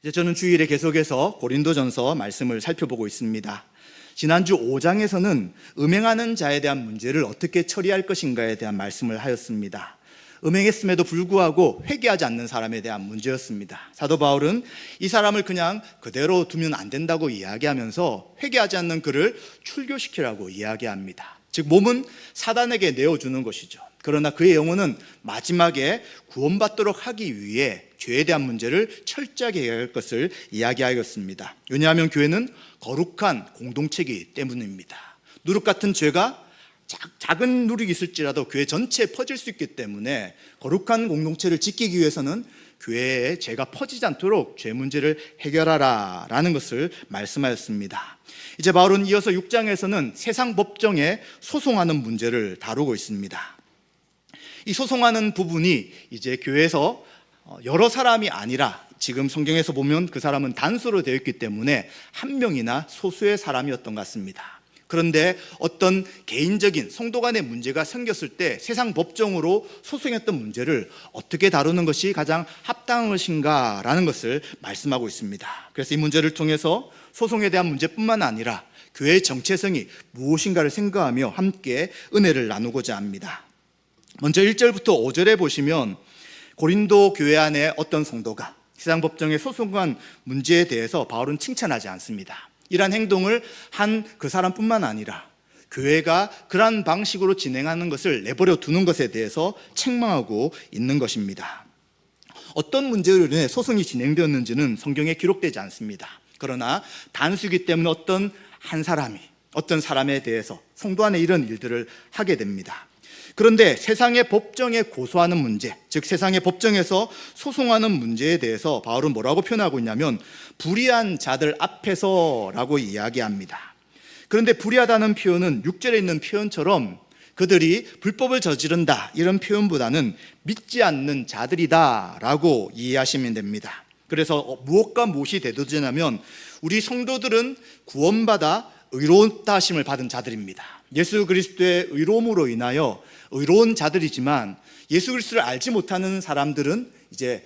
이제 저는 주일에 계속해서 고린도전서 말씀을 살펴보고 있습니다. 지난주 5장에서는 음행하는 자에 대한 문제를 어떻게 처리할 것인가에 대한 말씀을 하였습니다. 음행했음에도 불구하고 회개하지 않는 사람에 대한 문제였습니다. 사도 바울은 이 사람을 그냥 그대로 두면 안 된다고 이야기하면서 회개하지 않는 그를 출교시키라고 이야기합니다. 즉 몸은 사단에게 내어주는 것이죠. 그러나 그의 영혼은 마지막에 구원받도록 하기 위해 죄에 대한 문제를 철저하게 해결할 것을 이야기하였습니다. 왜냐하면 교회는 거룩한 공동체이기 때문입니다. 누룩 같은 죄가 작은 누룩이 있을지라도 교회 전체에 퍼질 수 있기 때문에 거룩한 공동체를 지키기 위해서는 교회에 죄가 퍼지지 않도록 죄 문제를 해결하라 라는 것을 말씀하였습니다. 이제 바울은 이어서 6장에서는 세상 법정에 소송하는 문제를 다루고 있습니다. 이 소송하는 부분이 이제 교회에서 여러 사람이 아니라 지금 성경에서 보면 그 사람은 단수로 되어 있기 때문에 한 명이나 소수의 사람이었던 것 같습니다. 그런데 어떤 개인적인 성도 간의 문제가 생겼을 때 세상 법정으로 소송했던 문제를 어떻게 다루는 것이 가장 합당한 것인가라는 것을 말씀하고 있습니다. 그래서 이 문제를 통해서 소송에 대한 문제뿐만 아니라 교회의 정체성이 무엇인가를 생각하며 함께 은혜를 나누고자 합니다. 먼저 1절부터 5절에 보시면 고린도 교회 안에 어떤 성도가 세상 법정에 소송한 문제에 대해서 바울은 칭찬하지 않습니다. 이러한 행동을 한 그 사람뿐만 아니라 교회가 그러한 방식으로 진행하는 것을 내버려 두는 것에 대해서 책망하고 있는 것입니다. 어떤 문제로 인해 소송이 진행되었는지는 성경에 기록되지 않습니다. 그러나 단수이기 때문에 어떤 사람에 대해서 성도 안에 이런 일들을 하게 됩니다. 그런데 세상의 법정에 고소하는 문제, 즉 세상의 법정에서 소송하는 문제에 대해서 바울은 뭐라고 표현하고 있냐면 불의한 자들 앞에서라고 이야기합니다. 그런데 불의하다는 표현은 6절에 있는 표현처럼 그들이 불법을 저지른다 이런 표현보다는 믿지 않는 자들이다 라고 이해하시면 됩니다. 그래서 무엇과 무엇이 대두되냐면 우리 성도들은 구원받아 의롭다 하심을 받은 자들입니다. 예수 그리스도의 의로움으로 인하여 의로운 자들이지만 예수 그리스도를 알지 못하는 사람들은 이제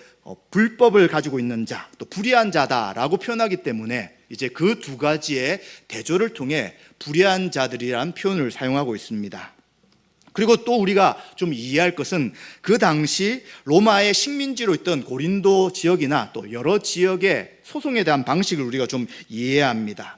불법을 가지고 있는 자, 또 불의한 자다라고 표현하기 때문에 이제 그 두 가지의 대조를 통해 불의한 자들이라는 표현을 사용하고 있습니다. 그리고 또 우리가 좀 이해할 것은 그 당시 로마의 식민지로 있던 고린도 지역이나 또 여러 지역의 소송에 대한 방식을 우리가 좀 이해해야 합니다.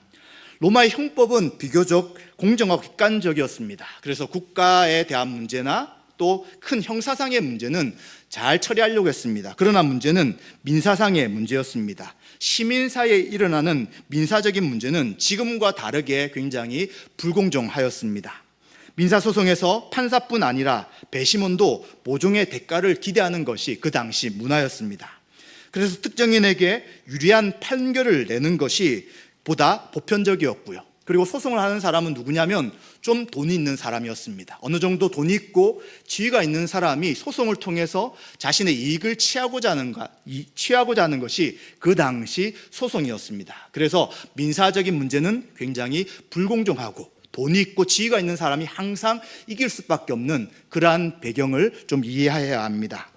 로마의 형법은 비교적 공정하고 객관적이었습니다. 그래서 국가에 대한 문제나 또 큰 형사상의 문제는 잘 처리하려고 했습니다. 그러나 문제는 민사상의 문제였습니다. 시민 사이에 일어나는 민사적인 문제는 지금과 다르게 굉장히 불공정하였습니다. 민사소송에서 판사뿐 아니라 배심원도 모종의 대가를 기대하는 것이 그 당시 문화였습니다. 그래서 특정인에게 유리한 판결을 내는 것이 보다 보편적이었고요. 그리고 소송을 하는 사람은 누구냐면 좀 돈이 있는 사람이었습니다. 어느 정도 돈이 있고 지위가 있는 사람이 소송을 통해서 자신의 이익을 취하고자 하는 것이 그 당시 소송이었습니다. 그래서 민사적인 문제는 굉장히 불공정하고 돈이 있고 지위가 있는 사람이 항상 이길 수밖에 없는 그러한 배경을 좀 이해해야 합니다.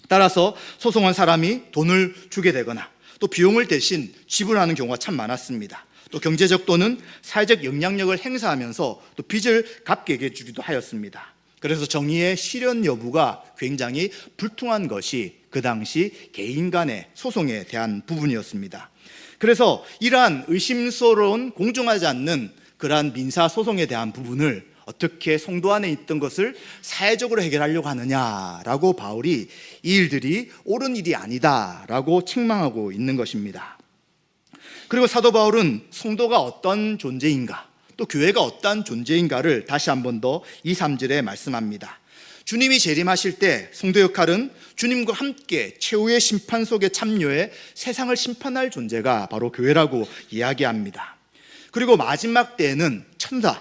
따라서 소송한 사람이 돈을 주게 되거나 또 비용을 대신 지불하는 경우가 참 많았습니다. 또 경제적 또는 사회적 영향력을 행사하면서 또 빚을 갚게 해주기도 하였습니다. 그래서 정의의 실현 여부가 굉장히 불투명한 것이 그 당시 개인 간의 소송에 대한 부분이었습니다. 그래서 이러한 의심스러운 공정하지 않는 그러한 민사소송에 대한 부분을 어떻게 성도 안에 있던 것을 사회적으로 해결하려고 하느냐라고 바울이 이 일들이 옳은 일이 아니다라고 책망하고 있는 것입니다. 그리고 사도 바울은 성도가 어떤 존재인가, 또 교회가 어떤 존재인가를 다시 한 번 더 2, 3절에 말씀합니다. 주님이 재림하실 때 성도 역할은 주님과 함께 최후의 심판 속에 참여해 세상을 심판할 존재가 바로 교회라고 이야기합니다. 그리고 마지막 때에는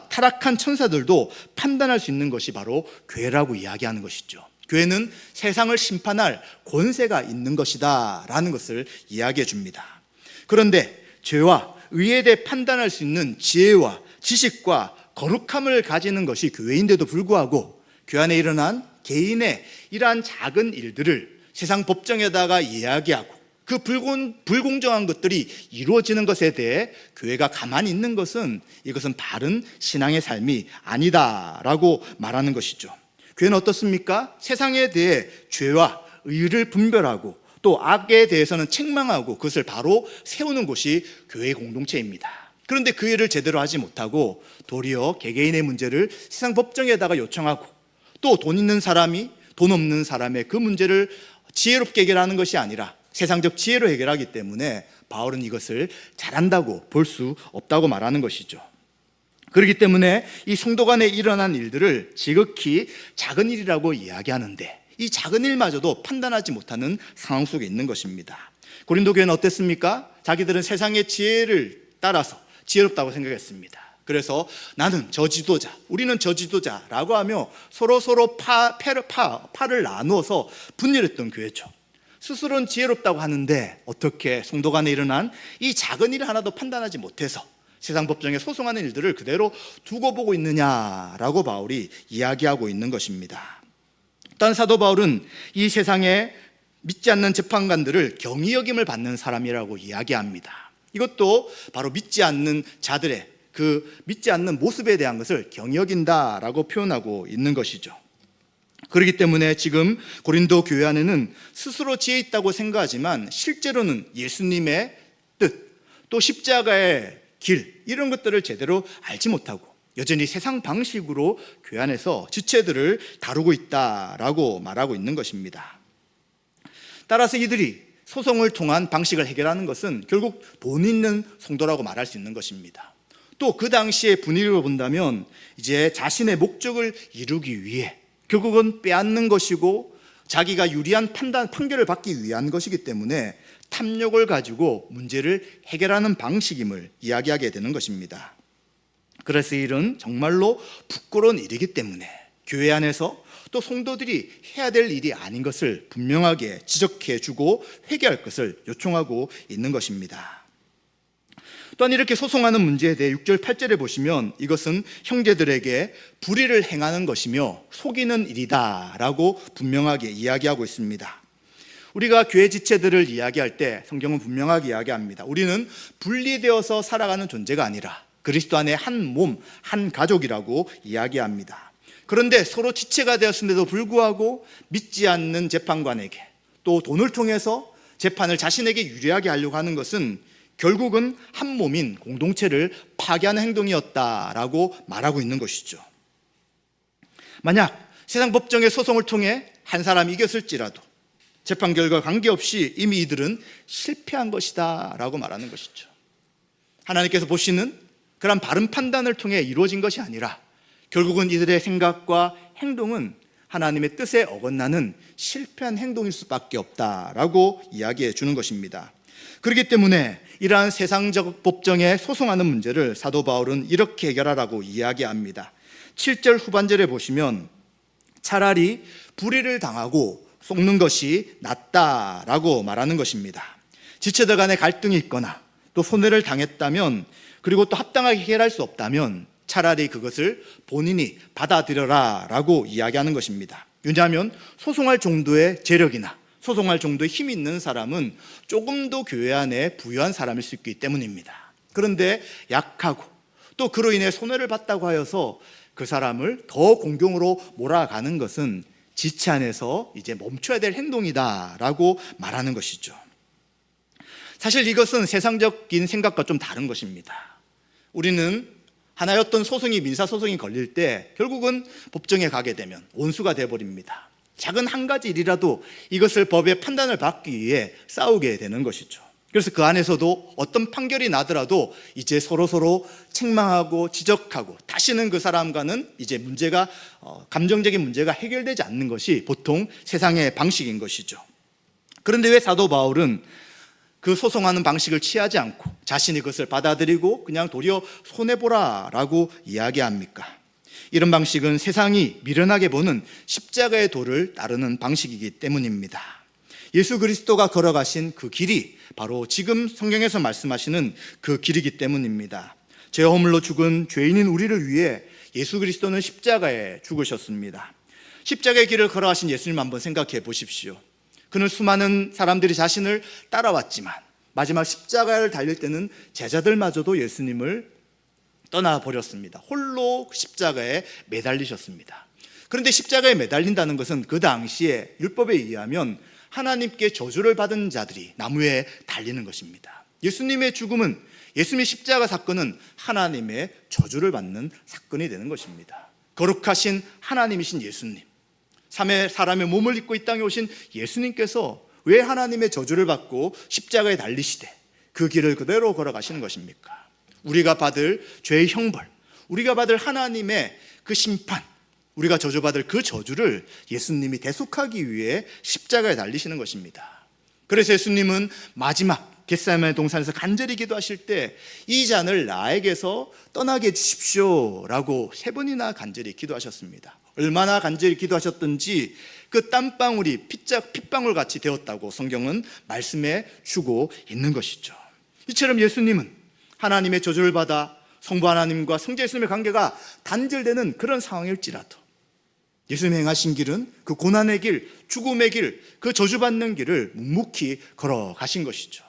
타락한 천사들도 판단할 수 있는 것이 바로 교회라고 이야기하는 것이죠. 교회는 세상을 심판할 권세가 있는 것이다 라는 것을 이야기해 줍니다. 그런데 죄와 의에 대해 판단할 수 있는 지혜와 지식과 거룩함을 가지는 것이 교회인데도 불구하고 교회 안에 일어난 개인의 이러한 작은 일들을 세상 법정에다가 이야기하고 그 불공정한 것들이 이루어지는 것에 대해 교회가 가만히 있는 것은 이것은 바른 신앙의 삶이 아니다라고 말하는 것이죠. 교회는 어떻습니까? 세상에 대해 죄와 의를 분별하고 또 악에 대해서는 책망하고 그것을 바로 세우는 곳이 교회의 공동체입니다. 그런데 그 일을 제대로 하지 못하고 도리어 개개인의 문제를 세상 법정에다가 요청하고 또 돈 있는 사람이 돈 없는 사람의 그 문제를 지혜롭게 해결하는 것이 아니라 세상적 지혜로 해결하기 때문에 바울은 이것을 잘한다고 볼 수 없다고 말하는 것이죠. 그렇기 때문에 이 성도 간에 일어난 일들을 지극히 작은 일이라고 이야기하는데 이 작은 일마저도 판단하지 못하는 상황 속에 있는 것입니다. 고린도 교회는 어땠습니까? 자기들은 세상의 지혜를 따라서 지혜롭다고 생각했습니다. 그래서 나는 저 지도자, 우리는 저 지도자라고 하며 서로 파를 나누어서 분열했던 교회죠. 스스로는 지혜롭다고 하는데 어떻게 성도 간에 일어난 이 작은 일 하나도 판단하지 못해서 세상 법정에 소송하는 일들을 그대로 두고 보고 있느냐라고 바울이 이야기하고 있는 것입니다. 또한 사도 바울은 이 세상에 믿지 않는 재판관들을 경히 여김을 받는 사람이라고 이야기합니다. 이것도 바로 믿지 않는 자들의 그 믿지 않는 모습에 대한 것을 경히 여긴다라고 표현하고 있는 것이죠. 그렇기 때문에 지금 고린도 교회 안에는 스스로 지혜 있다고 생각하지만 실제로는 예수님의 뜻, 또 십자가의 길, 이런 것들을 제대로 알지 못하고 여전히 세상 방식으로 교회 안에서 지체들을 다루고 있다라고 말하고 있는 것입니다. 따라서 이들이 소송을 통한 방식을 해결하는 것은 결국 돈 있는 성도라고 말할 수 있는 것입니다. 또 그 당시의 분위기로 본다면 이제 자신의 목적을 이루기 위해 결국은 빼앗는 것이고 자기가 유리한 판결을 받기 위한 것이기 때문에 탐욕을 가지고 문제를 해결하는 방식임을 이야기하게 되는 것입니다. 그래서 이 일은 정말로 부끄러운 일이기 때문에 교회 안에서 또 성도들이 해야 될 일이 아닌 것을 분명하게 지적해주고 회개할 것을 요청하고 있는 것입니다. 또한 이렇게 소송하는 문제에 대해 6절 8절에 보시면 이것은 형제들에게 불의를 행하는 것이며 속이는 일이다 라고 분명하게 이야기하고 있습니다. 우리가 교회 지체들을 이야기할 때 성경은 분명하게 이야기합니다. 우리는 분리되어서 살아가는 존재가 아니라 그리스도 안에 한 몸, 한 가족이라고 이야기합니다. 그런데 서로 지체가 되었음에도 불구하고 믿지 않는 재판관에게 또 돈을 통해서 재판을 자신에게 유리하게 하려고 하는 것은 결국은 한 몸인 공동체를 파괴하는 행동이었다라고 말하고 있는 것이죠. 만약 세상 법정의 소송을 통해 한 사람이 이겼을지라도 재판 결과 관계없이 이미 이들은 실패한 것이다 라고 말하는 것이죠. 하나님께서 보시는 그런 바른 판단을 통해 이루어진 것이 아니라 결국은 이들의 생각과 행동은 하나님의 뜻에 어긋나는 실패한 행동일 수밖에 없다라고 이야기해 주는 것입니다. 그렇기 때문에 이러한 세상적 법정에 소송하는 문제를 사도 바울은 이렇게 해결하라고 이야기합니다. 7절 후반절에 보시면 차라리 불의를 당하고 속는 것이 낫다라고 말하는 것입니다. 지체들 간에 갈등이 있거나 또 손해를 당했다면 그리고 또 합당하게 해결할 수 없다면 차라리 그것을 본인이 받아들여라 라고 이야기하는 것입니다. 왜냐하면 소송할 정도의 재력이나 소송할 정도의 힘이 있는 사람은 조금 더 교회 안에 부유한 사람일 수 있기 때문입니다. 그런데 약하고 또 그로 인해 손해를 봤다고 하여서 그 사람을 더 공경으로 몰아가는 것은 지체 안에서 이제 멈춰야 될 행동이다라고 말하는 것이죠. 사실 이것은 세상적인 생각과 좀 다른 것입니다. 우리는 하나의 어떤 소송이 민사소송이 걸릴 때 결국은 법정에 가게 되면 원수가 되어버립니다. 작은 한 가지 일이라도 이것을 법의 판단을 받기 위해 싸우게 되는 것이죠. 그래서 그 안에서도 어떤 판결이 나더라도 이제 서로 책망하고 지적하고 다시는 그 사람과는 이제 문제가 감정적인 문제가 해결되지 않는 것이 보통 세상의 방식인 것이죠. 그런데 왜 사도 바울은 그 소송하는 방식을 취하지 않고 자신이 그것을 받아들이고 그냥 도리어 손해보라라고 이야기합니까? 이런 방식은 세상이 미련하게 보는 십자가의 도를 따르는 방식이기 때문입니다. 예수 그리스도가 걸어가신 그 길이 바로 지금 성경에서 말씀하시는 그 길이기 때문입니다. 죄 허물로 죽은 죄인인 우리를 위해 예수 그리스도는 십자가에 죽으셨습니다. 십자가의 길을 걸어가신 예수님 한번 생각해 보십시오. 그는 수많은 사람들이 자신을 따라왔지만 마지막 십자가를 달릴 때는 제자들마저도 예수님을 떠나버렸습니다. 홀로 십자가에 매달리셨습니다. 그런데 십자가에 매달린다는 것은 그 당시에 율법에 의하면 하나님께 저주를 받은 자들이 나무에 달리는 것입니다. 예수님의 죽음은, 예수님의 십자가 사건은 하나님의 저주를 받는 사건이 되는 것입니다. 거룩하신 하나님이신 예수님, 사람의 몸을 입고 이 땅에 오신 예수님께서 왜 하나님의 저주를 받고 십자가에 달리시되 그 길을 그대로 걸어가시는 것입니까? 우리가 받을 죄의 형벌, 우리가 받을 하나님의 그 심판, 우리가 저주받을 그 저주를 예수님이 대속하기 위해 십자가에 달리시는 것입니다. 그래서 예수님은 마지막 겟세마네 동산에서 간절히 기도하실 때 이 잔을 나에게서 떠나게 해주십시오 라고 3번이나 간절히 기도하셨습니다. 얼마나 간절히 기도하셨던지 그 땀방울이 핏방울 같이 되었다고 성경은 말씀해 주고 있는 것이죠. 이처럼 예수님은 하나님의 저주를 받아 성부 하나님과 성자 예수님의 관계가 단절되는 그런 상황일지라도 예수님이 행하신 길은 그 고난의 길, 죽음의 길, 그 저주받는 길을 묵묵히 걸어가신 것이죠.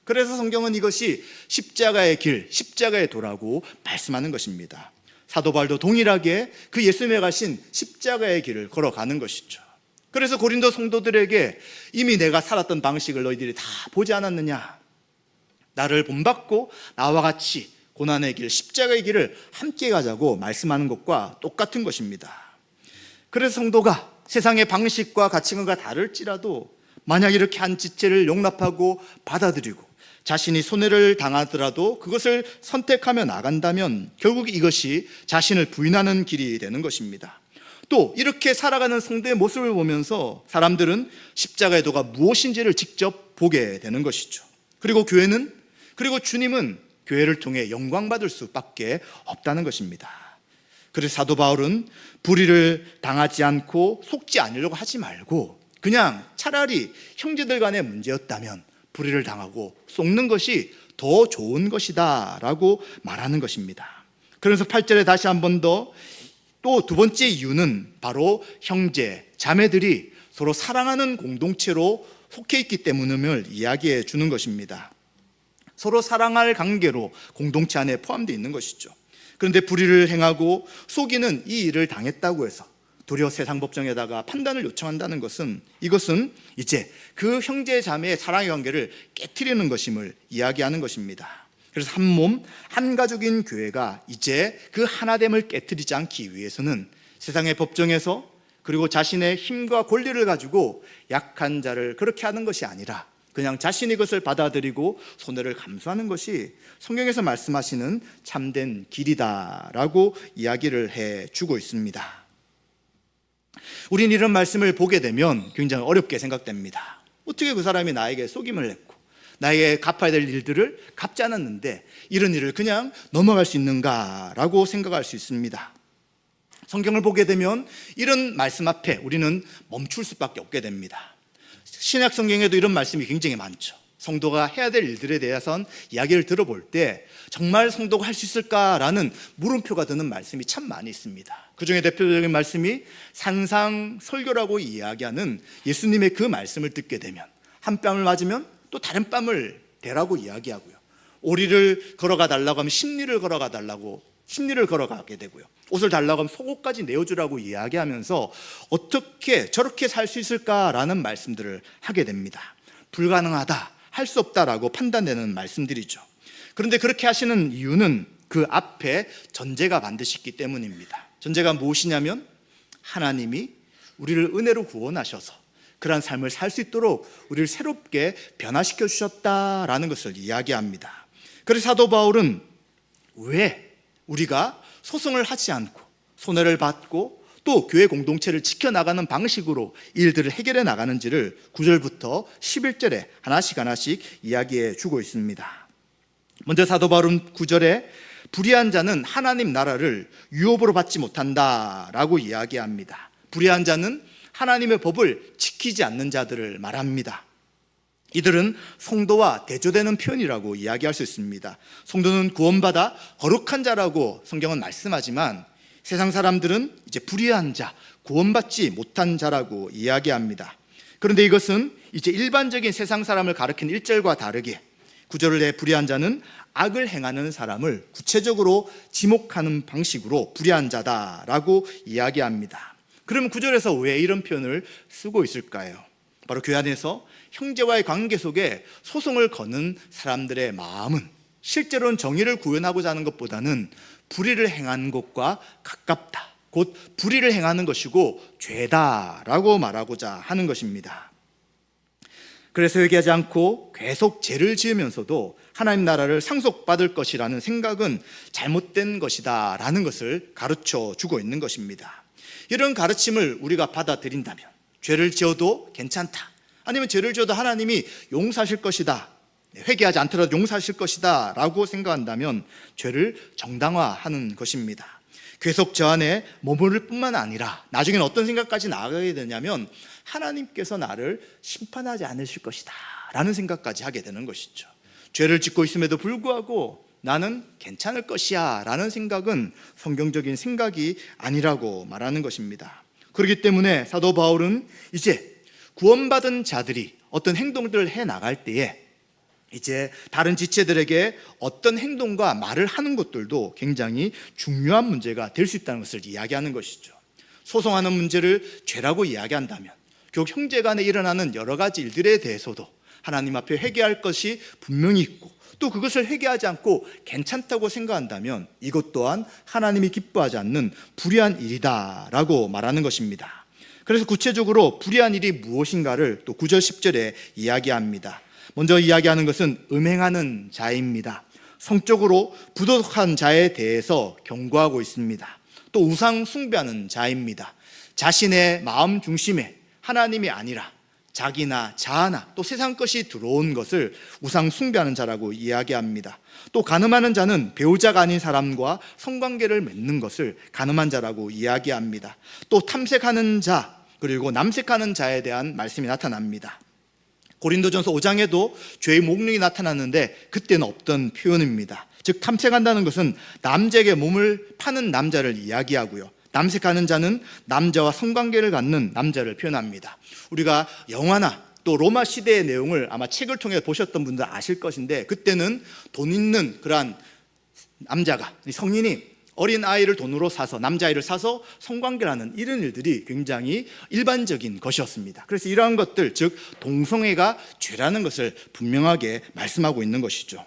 그래서 성경은 이것이 십자가의 길, 십자가의 도라고 말씀하는 것입니다. 사도 바울도 동일하게 그 예수님이 가신 십자가의 길을 걸어가는 것이죠. 그래서 고린도 성도들에게 이미 내가 살았던 방식을 너희들이 다 보지 않았느냐? 나를 본받고 나와 같이 고난의 길, 십자가의 길을 함께 가자고 말씀하는 것과 똑같은 것입니다. 그래서 성도가 세상의 방식과 가치관과 다를지라도 만약 이렇게 한 지체를 용납하고 받아들이고 자신이 손해를 당하더라도 그것을 선택하며 나간다면 결국 이것이 자신을 부인하는 길이 되는 것입니다. 또 이렇게 살아가는 성도의 모습을 보면서 사람들은 십자가의 도가 무엇인지를 직접 보게 되는 것이죠. 그리고 교회는, 그리고 주님은 교회를 통해 영광받을 수밖에 없다는 것입니다. 그래서 사도 바울은 불의를 당하지 않고 속지 않으려고 하지 말고 그냥 차라리 형제들 간의 문제였다면 불의를 당하고 속는 것이 더 좋은 것이다 라고 말하는 것입니다. 그래서 8절에 다시 한 번 더 또 두 번째 이유는 바로 형제, 자매들이 서로 사랑하는 공동체로 속해 있기 때문임을 이야기해 주는 것입니다. 서로 사랑할 관계로 공동체 안에 포함되어 있는 것이죠. 그런데 불의를 행하고 속이는 이 일을 당했다고 해서 도리어 세상 법정에다가 판단을 요청한다는 것은 이것은 이제 그 형제 자매의 사랑의 관계를 깨트리는 것임을 이야기하는 것입니다. 그래서 한 몸, 한 가족인 교회가 이제 그 하나됨을 깨트리지 않기 위해서는 세상의 법정에서 그리고 자신의 힘과 권리를 가지고 약한 자를 그렇게 하는 것이 아니라 그냥 자신이 그것을 받아들이고 손해를 감수하는 것이 성경에서 말씀하시는 참된 길이다라고 이야기를 해주고 있습니다. 우린 이런 말씀을 보게 되면 굉장히 어렵게 생각됩니다. 어떻게 그 사람이 나에게 속임을 했고 나에게 갚아야 될 일들을 갚지 않았는데 이런 일을 그냥 넘어갈 수 있는가라고 생각할 수 있습니다. 성경을 보게 되면 이런 말씀 앞에 우리는 멈출 수밖에 없게 됩니다. 신약 성경에도 이런 말씀이 굉장히 많죠. 성도가 해야 될 일들에 대해선 이야기를 들어볼 때 정말 성도가 할 수 있을까라는 물음표가 드는 말씀이 참 많이 있습니다. 그 중에 대표적인 말씀이 산상설교라고 이야기하는 예수님의 그 말씀을 듣게 되면 한 뺨을 맞으면 또 다른 뺨을 대라고 이야기하고요. 오리를 걸어가 달라고 하면 십리를 걸어가게 되고요. 옷을 달라고 하면 속옷까지 내어주라고 이야기하면서 어떻게 저렇게 살 수 있을까라는 말씀들을 하게 됩니다. 불가능하다, 할 수 없다라고 판단되는 말씀들이죠. 그런데 그렇게 하시는 이유는 그 앞에 전제가 반드시 있기 때문입니다. 전제가 무엇이냐면 하나님이 우리를 은혜로 구원하셔서 그러한 삶을 살 수 있도록 우리를 새롭게 변화시켜 주셨다라는 것을 이야기합니다. 그래서 사도 바울은 왜 우리가 소송을 하지 않고 손해를 받고 또 교회 공동체를 지켜나가는 방식으로 일들을 해결해 나가는지를 9절부터 11절에 하나씩 이야기해 주고 있습니다. 먼저 사도 바울은 9절에 불의한 자는 하나님 나라를 유업으로 받지 못한다라고 이야기합니다. 불의한 자는 하나님의 법을 지키지 않는 자들을 말합니다. 이들은 성도와 대조되는 표현이라고 이야기할 수 있습니다. 성도는 구원받아 거룩한 자라고 성경은 말씀하지만 세상 사람들은 이제 불의한 자, 구원받지 못한 자라고 이야기합니다. 그런데 이것은 이제 일반적인 세상 사람을 가리킨 1절과 다르게 9절을 내 불의한 자는 악을 행하는 사람을 구체적으로 지목하는 방식으로 불의한 자다라고 이야기합니다. 그러면 9절에서 왜 이런 표현을 쓰고 있을까요? 바로 교회 안에서 형제와의 관계 속에 소송을 거는 사람들의 마음은 실제로는 정의를 구현하고자 하는 것보다는 불의를 행하는 것과 가깝다, 곧 불의를 행하는 것이고 죄다라고 말하고자 하는 것입니다. 그래서 회개하지 않고 계속 죄를 지으면서도 하나님 나라를 상속받을 것이라는 생각은 잘못된 것이다 라는 것을 가르쳐 주고 있는 것입니다. 이런 가르침을 우리가 받아들인다면 죄를 지어도 괜찮다, 아니면 죄를 지어도 하나님이 용서하실 것이다, 회개하지 않더라도 용서하실 것이다 라고 생각한다면 죄를 정당화하는 것입니다. 계속 저 안에 머무를 뿐만 아니라 나중에는 어떤 생각까지 나가게 되냐면 하나님께서 나를 심판하지 않으실 것이다 라는 생각까지 하게 되는 것이죠. 죄를 짓고 있음에도 불구하고 나는 괜찮을 것이야 라는 생각은 성경적인 생각이 아니라고 말하는 것입니다. 그렇기 때문에 사도 바울은 이제 구원받은 자들이 어떤 행동들을 해 나갈 때에 이제 다른 지체들에게 어떤 행동과 말을 하는 것들도 굉장히 중요한 문제가 될 수 있다는 것을 이야기하는 것이죠. 소송하는 문제를 죄라고 이야기한다면 결국 형제 간에 일어나는 여러 가지 일들에 대해서도 하나님 앞에 회개할 것이 분명히 있고, 또 그것을 회개하지 않고 괜찮다고 생각한다면 이것 또한 하나님이 기뻐하지 않는 불의한 일이다라고 말하는 것입니다. 그래서 구체적으로 불의한 일이 무엇인가를 또 9절 10절에 이야기합니다. 먼저 이야기하는 것은 음행하는 자입니다. 성적으로 부도덕한 자에 대해서 경고하고 있습니다. 또 우상 숭배하는 자입니다. 자신의 마음 중심에 하나님이 아니라 자기나 자아나 또 세상 것이 들어온 것을 우상 숭배하는 자라고 이야기합니다. 또 간음하는 자는 배우자가 아닌 사람과 성관계를 맺는 것을 간음한 자라고 이야기합니다. 또 탐색하는 자, 그리고 남색하는 자에 대한 말씀이 나타납니다. 고린도전서 5장에도 죄의 목록이 나타났는데 그때는 없던 표현입니다. 즉 탐색한다는 것은 남자에게 몸을 파는 남자를 이야기하고요, 남색하는 자는 남자와 성관계를 갖는 남자를 표현합니다. 우리가 영화나 또 로마 시대의 내용을 아마 책을 통해 보셨던 분들 아실 것인데, 그때는 돈 있는 그러한 남자가, 성인이 어린 아이를 돈으로 사서, 남자아이를 사서 성관계를 하는 이런 일들이 굉장히 일반적인 것이었습니다. 그래서 이러한 것들, 즉 동성애가 죄라는 것을 분명하게 말씀하고 있는 것이죠.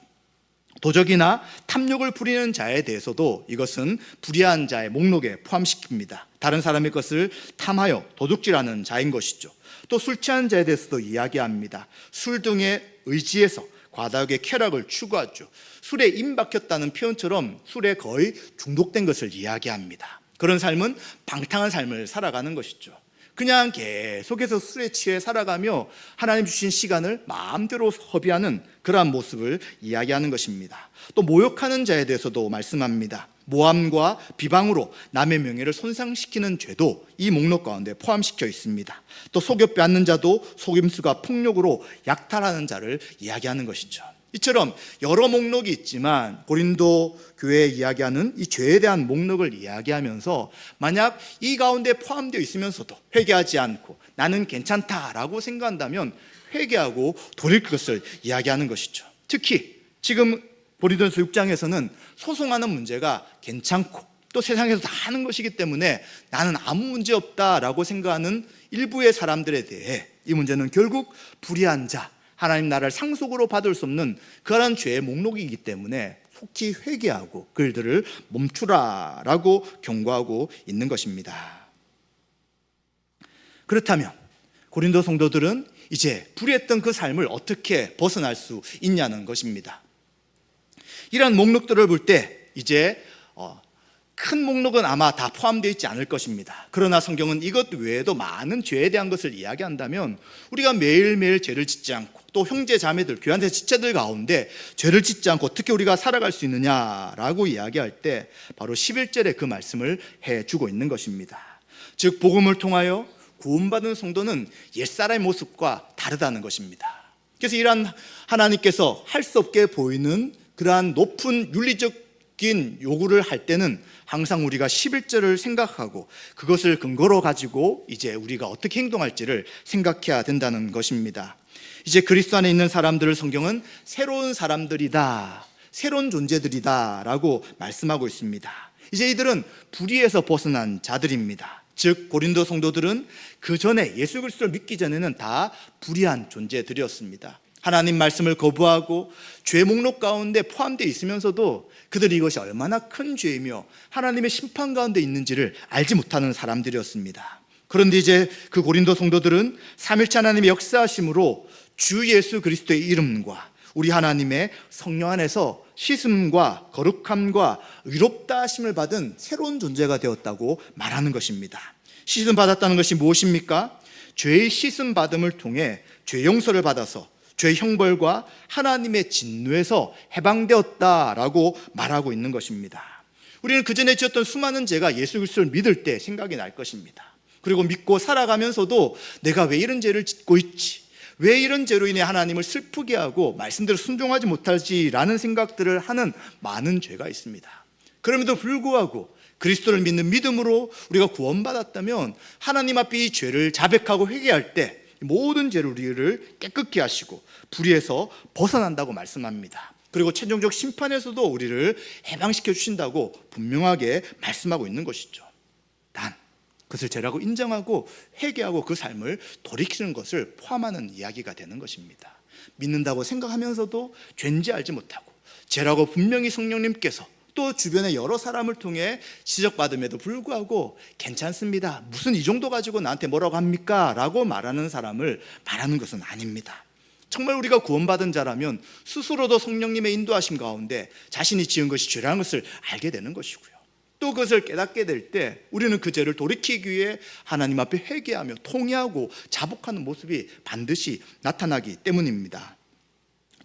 도적이나 탐욕을 부리는 자에 대해서도 이것은 불의한 자의 목록에 포함시킵니다. 다른 사람의 것을 탐하여 도둑질하는 자인 것이죠. 또 술 취한 자에 대해서도 이야기합니다. 술 등에 의지해서 과다하게 쾌락을 추구하죠. 술에 임박혔다는 표현처럼 술에 거의 중독된 것을 이야기합니다. 그런 삶은 방탕한 삶을 살아가는 것이죠. 그냥 계속해서 술에 취해 살아가며 하나님 주신 시간을 마음대로 허비하는 그러한 모습을 이야기하는 것입니다. 또 모욕하는 자에 대해서도 말씀합니다. 모함과 비방으로 남의 명예를 손상시키는 죄도 이 목록 가운데 포함시켜 있습니다. 또 속여 빼앗는 자도 속임수가 폭력으로 약탈하는 자를 이야기하는 것이죠. 이처럼 여러 목록이 있지만 고린도 교회에 이야기하는 이 죄에 대한 목록을 이야기하면서 만약 이 가운데 포함되어 있으면서도 회개하지 않고 나는 괜찮다라고 생각한다면 회개하고 돌이킬 것을 이야기하는 것이죠. 특히 지금 고린도전서 6장에서는 소송하는 문제가 괜찮고 또 세상에서 다 하는 것이기 때문에 나는 아무 문제 없다라고 생각하는 일부의 사람들에 대해 이 문제는 결국 불의한 자, 하나님 나라를 상속으로 받을 수 없는 그러한 죄의 목록이기 때문에 속히 회개하고 그들을 멈추라라고 경고하고 있는 것입니다. 그렇다면 고린도 성도들은 이제 불의했던 그 삶을 어떻게 벗어날 수 있냐는 것입니다. 이러한 목록들을 볼 때 이제 큰 목록은 아마 다 포함되어 있지 않을 것입니다. 그러나 성경은 이것 외에도 많은 죄에 대한 것을 이야기한다면 우리가 매일매일 죄를 짓지 않고 또 형제 자매들, 교회 안의 지체들 가운데 죄를 짓지 않고 어떻게 우리가 살아갈 수 있느냐라고 이야기할 때 바로 11절에 그 말씀을 해주고 있는 것입니다. 즉 복음을 통하여 구원받은 성도는 옛사람의 모습과 다르다는 것입니다. 그래서 이러한 하나님께서 할 수 없게 보이는 그러한 높은 윤리적 바뀐 요구를 할 때는 항상 우리가 11절을 생각하고 그것을 근거로 가지고 이제 우리가 어떻게 행동할지를 생각해야 된다는 것입니다. 이제 그리스도 안에 있는 사람들을 성경은 새로운 사람들이다, 새로운 존재들이다 라고 말씀하고 있습니다. 이제 이들은 불의에서 벗어난 자들입니다. 즉 고린도 성도들은 그 전에 예수 그리스도를 믿기 전에는 다 불의한 존재들이었습니다. 하나님 말씀을 거부하고 죄 목록 가운데 포함되어 있으면서도 그들이 이것이 얼마나 큰 죄이며 하나님의 심판 가운데 있는지를 알지 못하는 사람들이었습니다. 그런데 이제 그 고린도 성도들은 삼일체 하나님의 역사하심으로 주 예수 그리스도의 이름과 우리 하나님의 성령 안에서 씻음과 거룩함과 의롭다 하심을 받은 새로운 존재가 되었다고 말하는 것입니다. 씻음 받았다는 것이 무엇입니까? 죄의 씻음 받음을 통해 죄 용서를 받아서 죄의 형벌과 하나님의 진노에서 해방되었다라고 말하고 있는 것입니다. 우리는 그전에 지었던 수많은 죄가 예수 그리스도를 믿을 때 생각이 날 것입니다. 그리고 믿고 살아가면서도 내가 왜 이런 죄를 짓고 있지? 왜 이런 죄로 인해 하나님을 슬프게 하고 말씀대로 순종하지 못하지라는 생각들을 하는 많은 죄가 있습니다. 그럼에도 불구하고 그리스도를 믿는 믿음으로 우리가 구원받았다면 하나님 앞에 이 죄를 자백하고 회개할 때 모든 죄를 우리를 깨끗게 하시고 불의에서 벗어난다고 말씀합니다. 그리고 최종적 심판에서도 우리를 해방시켜 주신다고 분명하게 말씀하고 있는 것이죠. 단 그것을 죄라고 인정하고 회개하고 그 삶을 돌이키는 것을 포함하는 이야기가 되는 것입니다. 믿는다고 생각하면서도 죄인지 알지 못하고 죄라고 분명히 성령님께서 또 주변의 여러 사람을 통해 지적받음에도 불구하고 괜찮습니다, 무슨 이 정도 가지고 나한테 뭐라고 합니까? 라고 말하는 사람을 말하는 것은 아닙니다. 정말 우리가 구원받은 자라면 스스로도 성령님의 인도하심 가운데 자신이 지은 것이 죄라는 것을 알게 되는 것이고요, 또 그것을 깨닫게 될 때 우리는 그 죄를 돌이키기 위해 하나님 앞에 회개하며 통회하고 자복하는 모습이 반드시 나타나기 때문입니다.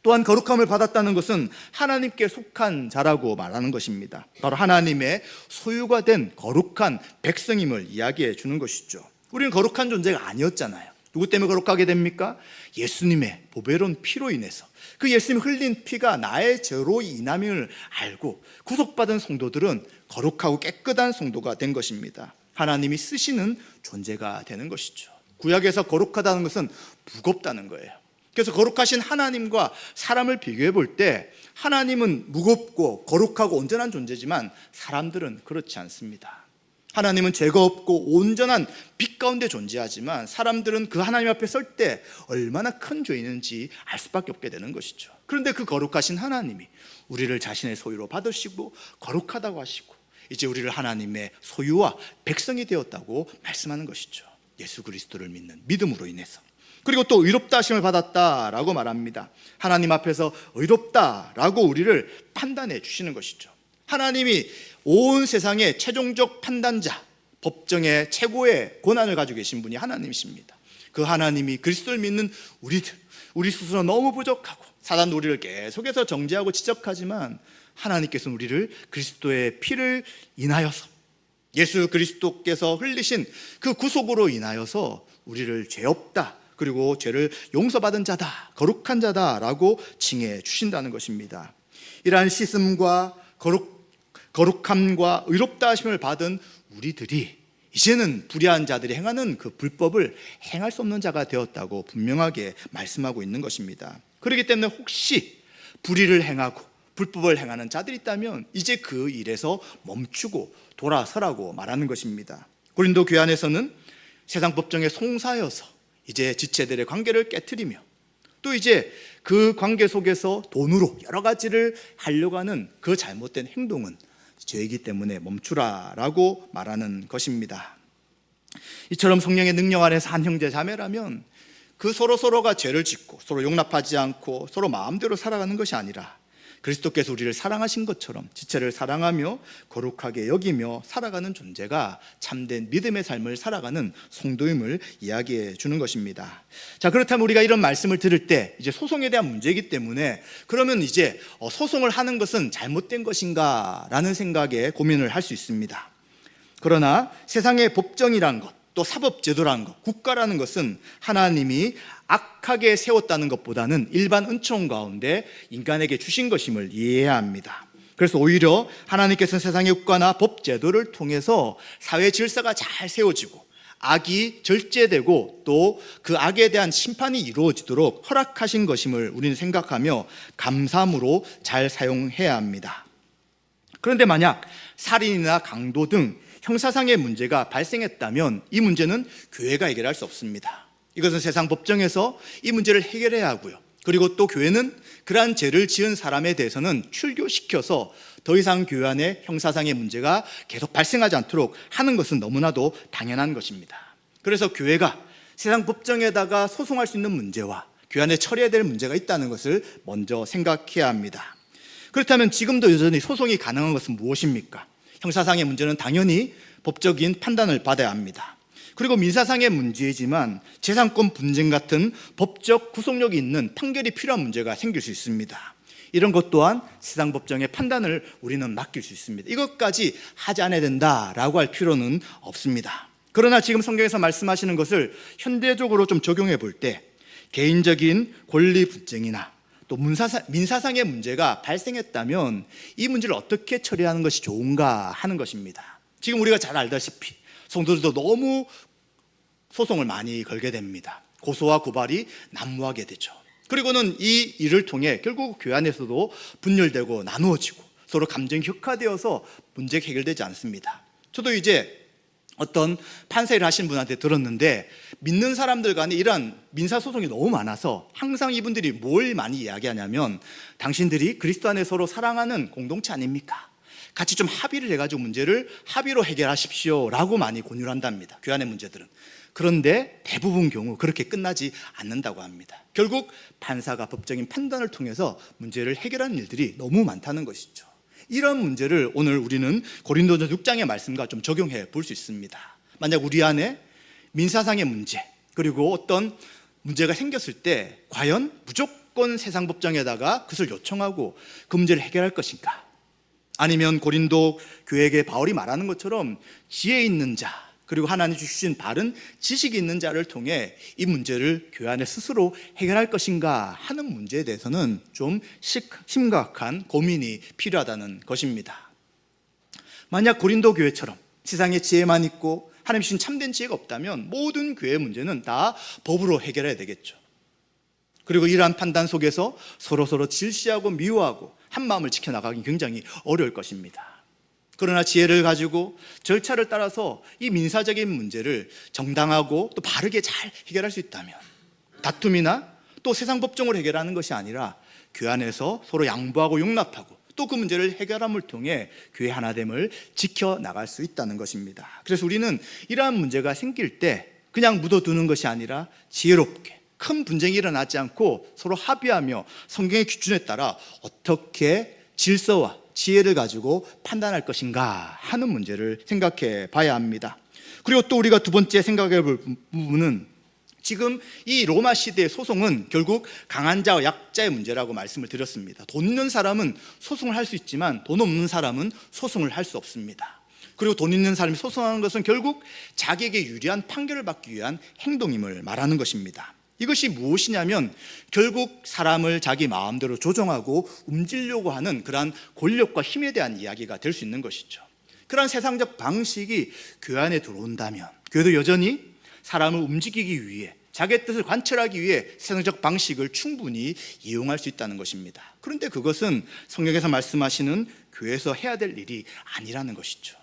또한 거룩함을 받았다는 것은 하나님께 속한 자라고 말하는 것입니다. 바로 하나님의 소유가 된 거룩한 백성임을 이야기해 주는 것이죠. 우리는 거룩한 존재가 아니었잖아요. 누구 때문에 거룩하게 됩니까? 예수님의 보배로운 피로 인해서. 그 예수님이 흘린 피가 나의 죄로 인함을 알고 구속받은 성도들은 거룩하고 깨끗한 성도가 된 것입니다. 하나님이 쓰시는 존재가 되는 것이죠. 구약에서 거룩하다는 것은 무겁다는 거예요. 그래서 거룩하신 하나님과 사람을 비교해 볼 때 하나님은 무겁고 거룩하고 온전한 존재지만 사람들은 그렇지 않습니다. 하나님은 죄가 없고 온전한 빛 가운데 존재하지만 사람들은 그 하나님 앞에 설 때 얼마나 큰 죄인인지 알 수밖에 없게 되는 것이죠. 그런데 그 거룩하신 하나님이 우리를 자신의 소유로 받으시고 거룩하다고 하시고 이제 우리를 하나님의 소유와 백성이 되었다고 말씀하는 것이죠. 예수 그리스도를 믿는 믿음으로 인해서. 그리고 또 의롭다 하심을 받았다라고 말합니다. 하나님 앞에서 의롭다라고 우리를 판단해 주시는 것이죠. 하나님이 온 세상의 최종적 판단자, 법정의 최고의 권한을 가지고 계신 분이 하나님이십니다. 그 하나님이 그리스도를 믿는 우리들, 우리 스스로 너무 부족하고 사단도 우리를 계속해서 정죄하고 지적하지만 하나님께서는 우리를 그리스도의 피를 인하여서 예수 그리스도께서 흘리신 그 구속으로 인하여서 우리를 죄 없다, 그리고 죄를 용서받은 자다, 거룩한 자다라고 칭해 주신다는 것입니다. 이러한 씻음과 거룩함과 의롭다 하심을 받은 우리들이 이제는 불의한 자들이 행하는 그 불법을 행할 수 없는 자가 되었다고 분명하게 말씀하고 있는 것입니다. 그렇기 때문에 혹시 불의를 행하고 불법을 행하는 자들이 있다면 이제 그 일에서 멈추고 돌아서라고 말하는 것입니다. 고린도 교회 안에서는 세상 법정에 송사여서 이제 지체들의 관계를 깨트리며 또 이제 그 관계 속에서 돈으로 여러 가지를 하려고 하는 그 잘못된 행동은 죄이기 때문에 멈추라라고 말하는 것입니다. 이처럼 성령의 능력 아래서 한 형제 자매라면 그 서로가 죄를 짓고 서로 용납하지 않고 서로 마음대로 살아가는 것이 아니라 그리스도께서 우리를 사랑하신 것처럼 지체를 사랑하며 거룩하게 여기며 살아가는 존재가 참된 믿음의 삶을 살아가는 성도임을 이야기해 주는 것입니다. 자, 그렇다면 우리가 이런 말씀을 들을 때 이제 소송에 대한 문제이기 때문에 그러면 이제 소송을 하는 것은 잘못된 것인가 라는 생각에 고민을 할 수 있습니다. 그러나 세상의 법정이란 것, 또 사법제도라는 것, 국가라는 것은 하나님이 악하게 세웠다는 것보다는 일반 은총 가운데 인간에게 주신 것임을 이해해야 합니다. 그래서 오히려 하나님께서는 세상의 국가나 법 제도를 통해서 사회 질서가 잘 세워지고 악이 절제되고 또 그 악에 대한 심판이 이루어지도록 허락하신 것임을 우리는 생각하며 감사함으로 잘 사용해야 합니다. 그런데 만약 살인이나 강도 등 형사상의 문제가 발생했다면 이 문제는 교회가 해결할 수 없습니다. 이것은 세상 법정에서 이 문제를 해결해야 하고요. 그리고 또 교회는 그러한 죄를 지은 사람에 대해서는 출교시켜서 더 이상 교회 안에 형사상의 문제가 계속 발생하지 않도록 하는 것은 너무나도 당연한 것입니다. 그래서 교회가 세상 법정에다가 소송할 수 있는 문제와 교회 안에 처리해야 될 문제가 있다는 것을 먼저 생각해야 합니다. 그렇다면 지금도 여전히 소송이 가능한 것은 무엇입니까? 형사상의 문제는 당연히 법적인 판단을 받아야 합니다. 그리고 민사상의 문제이지만 재산권 분쟁 같은 법적 구속력이 있는 판결이 필요한 문제가 생길 수 있습니다. 이런 것 또한 세상 법정의 판단을 우리는 맡길 수 있습니다. 이것까지 하지 않아야 된다라고 할 필요는 없습니다. 그러나 지금 성경에서 말씀하시는 것을 현대적으로 좀 적용해 볼 때 개인적인 권리 분쟁이나 또 민사상의 문제가 발생했다면 이 문제를 어떻게 처리하는 것이 좋은가 하는 것입니다. 지금 우리가 잘 알다시피 성도들도 너무 소송을 많이 걸게 됩니다. 고소와 고발이 난무하게 되죠. 그리고는 이 일을 통해 결국 교회 안에서도 분열되고 나누어지고 서로 감정이 격화되어서 문제가 해결되지 않습니다. 저도 이제 어떤 판사를 하신 분한테 들었는데 믿는 사람들 간에 이러한 민사소송이 너무 많아서 항상 이분들이 뭘 많이 이야기하냐면 당신들이 그리스도 안에 서로 사랑하는 공동체 아닙니까? 같이 좀 합의를 해가지고 문제를 합의로 해결하십시오 라고 많이 권유를 한답니다. 교회 안의 문제들은. 그런데 대부분 경우 그렇게 끝나지 않는다고 합니다. 결국 판사가 법적인 판단을 통해서 문제를 해결하는 일들이 너무 많다는 것이죠. 이런 문제를 오늘 우리는 고린도전서 6장의 말씀과 좀 적용해 볼 수 있습니다. 만약 우리 안에 민사상의 문제 그리고 어떤 문제가 생겼을 때 과연 무조건 세상 법정에다가 그것을 요청하고 그 문제를 해결할 것인가? 아니면 고린도 교회에게 바울이 말하는 것처럼 지혜 있는 자 그리고 하나님 주신 바른 지식이 있는 자를 통해 이 문제를 교회 안에 스스로 해결할 것인가 하는 문제에 대해서는 좀 심각한 고민이 필요하다는 것입니다. 만약 고린도 교회처럼 세상에 지혜만 있고 하나님 주신 참된 지혜가 없다면 모든 교회의 문제는 다 법으로 해결해야 되겠죠. 그리고 이러한 판단 속에서 서로 질시하고 미워하고 한 마음을 지켜나가기 굉장히 어려울 것입니다. 그러나 지혜를 가지고 절차를 따라서 이 민사적인 문제를 정당하고 또 바르게 잘 해결할 수 있다면 다툼이나 또 세상 법정으로 해결하는 것이 아니라 교회 안에서 서로 양보하고 용납하고 또 그 문제를 해결함을 통해 교회 하나됨을 지켜나갈 수 있다는 것입니다. 그래서 우리는 이러한 문제가 생길 때 그냥 묻어두는 것이 아니라 지혜롭게 큰 분쟁이 일어나지 않고 서로 합의하며 성경의 기준에 따라 어떻게 질서와 지혜를 가지고 판단할 것인가 하는 문제를 생각해 봐야 합니다. 그리고 또 우리가 두 번째 생각해 볼 부분은 지금 이 로마 시대의 소송은 결국 강한 자와 약자의 문제라고 말씀을 드렸습니다. 돈 있는 사람은 소송을 할 수 있지만 돈 없는 사람은 소송을 할 수 없습니다. 그리고 돈 있는 사람이 소송하는 것은 결국 자기에게 유리한 판결을 받기 위한 행동임을 말하는 것입니다. 이것이 무엇이냐면 결국 사람을 자기 마음대로 조종하고 움직이려고 하는 그러한 권력과 힘에 대한 이야기가 될 수 있는 것이죠. 그러한 세상적 방식이 교회 안에 들어온다면 교회도 여전히 사람을 움직이기 위해 자기의 뜻을 관철하기 위해 세상적 방식을 충분히 이용할 수 있다는 것입니다. 그런데 그것은 성경에서 말씀하시는 교회에서 해야 될 일이 아니라는 것이죠.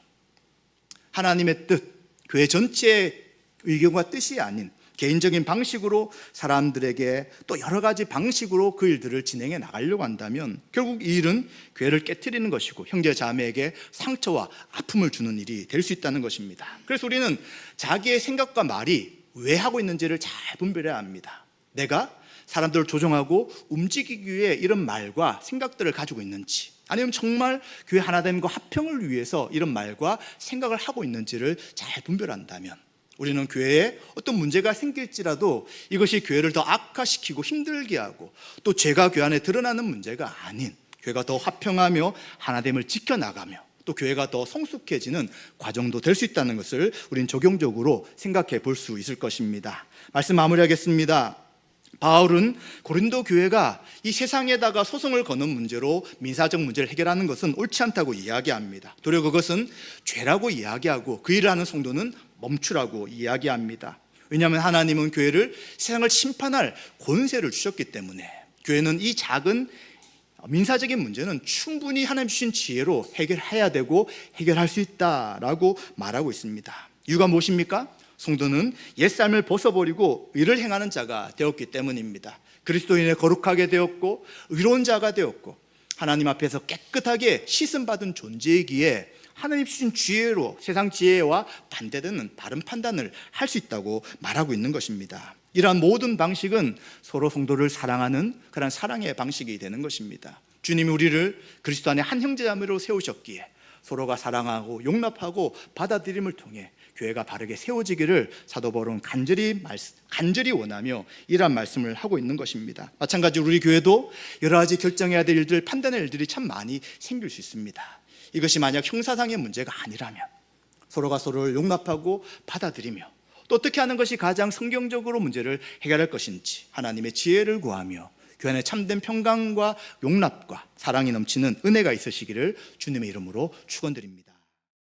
하나님의 뜻, 교회 전체의 의견과 뜻이 아닌 개인적인 방식으로 사람들에게 또 여러 가지 방식으로 그 일들을 진행해 나가려고 한다면 결국 이 일은 교회를 깨트리는 것이고 형제 자매에게 상처와 아픔을 주는 일이 될 수 있다는 것입니다. 그래서 우리는 자기의 생각과 말이 왜 하고 있는지를 잘 분별해야 합니다. 내가 사람들을 조종하고 움직이기 위해 이런 말과 생각들을 가지고 있는지 아니면 정말 교회 하나됨과 합평을 위해서 이런 말과 생각을 하고 있는지를 잘 분별한다면 우리는 교회에 어떤 문제가 생길지라도 이것이 교회를 더 악화시키고 힘들게 하고 또 죄가 교회 안에 드러나는 문제가 아닌 교회가 더 화평하며 하나됨을 지켜나가며 또 교회가 더 성숙해지는 과정도 될 수 있다는 것을 우리는 적용적으로 생각해 볼 수 있을 것입니다. 말씀 마무리하겠습니다. 바울은 고린도 교회가 이 세상에다가 소송을 거는 문제로 민사적 문제를 해결하는 것은 옳지 않다고 이야기합니다. 도리어 그것은 죄라고 이야기하고 그 일을 하는 성도는 멈추라고 이야기합니다. 왜냐하면 하나님은 교회를 세상을 심판할 권세를 주셨기 때문에 교회는 이 작은 민사적인 문제는 충분히 하나님 주신 지혜로 해결해야 되고 해결할 수 있다라고 말하고 있습니다. 이유가 무엇입니까? 성도는 옛삶을 벗어버리고 의를 행하는 자가 되었기 때문입니다. 그리스도인의 거룩하게 되었고 의로운 자가 되었고 하나님 앞에서 깨끗하게 씻음받은 존재이기에 하나님 주신 지혜로 세상 지혜와 반대되는 바른 판단을 할 수 있다고 말하고 있는 것입니다. 이러한 모든 방식은 서로 성도를 사랑하는 그런 사랑의 방식이 되는 것입니다. 주님이 우리를 그리스도 안에 한 형제자매로 세우셨기에 서로가 사랑하고 용납하고 받아들임을 통해 교회가 바르게 세워지기를 사도 바울은 간절히 원하며 이러한 말씀을 하고 있는 것입니다. 마찬가지로 우리 교회도 여러 가지 결정해야 될 일들, 판단할 일들이 참 많이 생길 수 있습니다. 이것이 만약 형사상의 문제가 아니라면 서로가 서로를 용납하고 받아들이며 또 어떻게 하는 것이 가장 성경적으로 문제를 해결할 것인지 하나님의 지혜를 구하며 교회 안에 참된 평강과 용납과 사랑이 넘치는 은혜가 있으시기를 주님의 이름으로 축원드립니다.